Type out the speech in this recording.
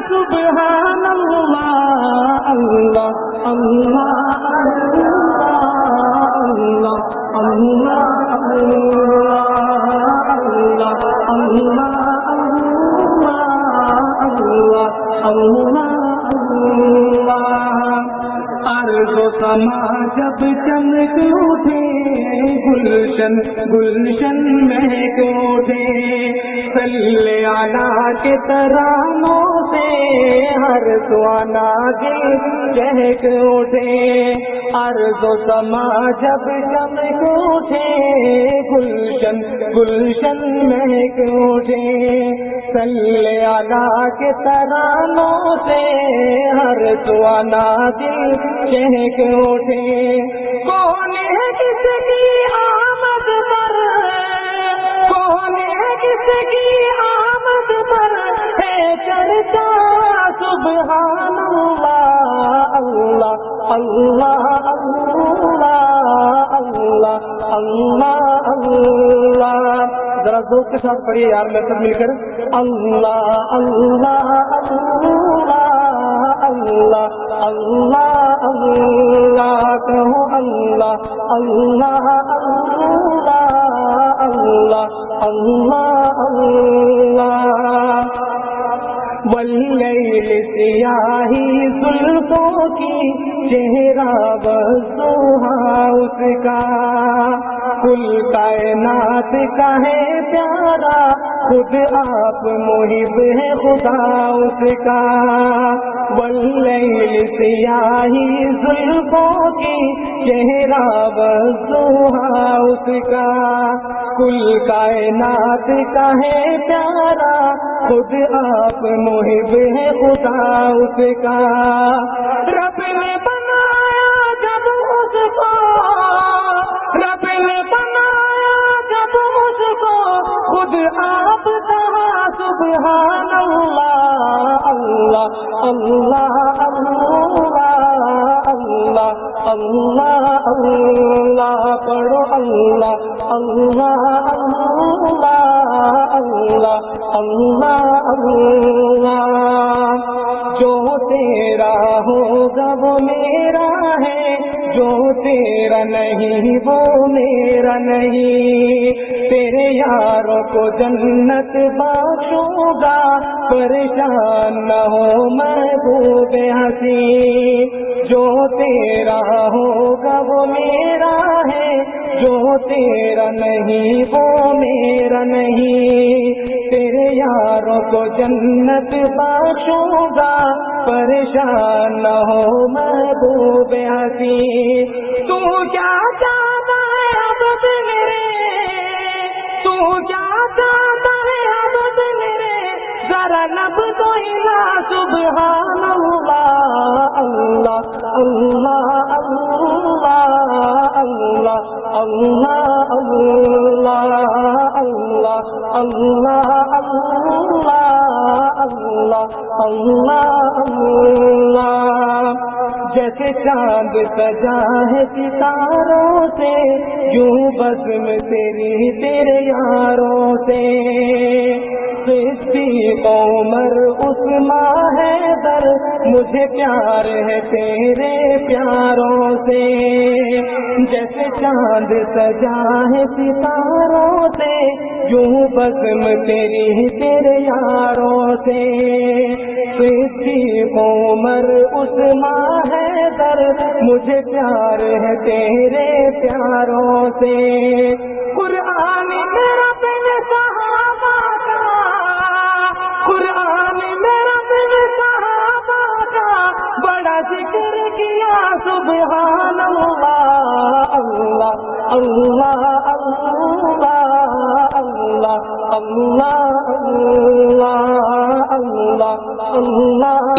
سبحان اللہ اللہ اللہ اللہ اللہ عرض و سما جب چمک اٹھے گلشن گلشن مہک اٹھے صلی علی کے ترانوں سے ہر سوانا دل چہک اٹھے عرض و سما جب چمک اٹھے گلشن گلشن مہک اٹھے صلی علی کے ترانوں سے ہر سوانا دل چہک اٹھے کون ہے کس کی آمد پر کون ہے کس کی آمد پر ہے چرچا سبحان اللہ اللہ اللہ اللہ اللہ اللہ اللہ ذرا ذوق کے ساتھ پڑھیے یار میں سب مل کر اللہ اللہ اللہ اللہ اللہ اللہ کہو اللہ اللہ اللہ اللہ اللہ اللہ واللیل سیاہی زلفوں کی چہرہ بسوہا اس کا کل کائنات کا ہے پیارا خود آپ محب ہے خدا اس کا واللیل سیاہی زلفوں کی چہرہ بسوہا اس کا کل کائنات کا ہے پیارا خود آپ محب ہے خدا اس کا رب نے بنایا جب اس کو رب نے بنایا جب اس کو خود آپ کہا سبحان اللہ اللہ اللہ اللہ اللہ اللہ اللہ پڑھو اللہ اللہ اللہ اللہ اللہ اللہ جو تیرا ہوگا وہ میرا ہے جو تیرا نہیں وہ میرا نہیں تیرے یاروں کو جنت بخشوں گا پریشان نہ ہو محبوب ہنسی جو تیرا ہوگا وہ میرا ہے جو تیرا نہیں وہ میرا نہیں تیرے یاروں کو جنت بخشوں گا پریشان نہ ہو محبوب ہنسی تو کیا چاہتا ہے عبد میرے تو کیا چاہتا ہے عبد میرے ذرا لب تو ہلا سبحان اللہ اللہ اللہ اللہ اللہ اللہ اللہ اللہ اللہ اللہ اللہ جیسے چاند سجا ہے ستاروں سے یوں بزم تیری تیرے یاروں سے صدیق عمر عثمان حیدر مجھے پیار ہے تیرے پیاروں سے جیسے چاند سجا ہے ستاروں سے یوں بزم تیری تیرے یاروں سے صدیق عمر عثمان حیدر مجھے پیار ہے تیرے پیاروں سے قرآن میرا بن صحابہ کا قرآن میرا بن صحابہ کا بڑا ذکر کیا سبحان اللہ اللہ اللہ اللہ اللہ اللہ اللہ اللہ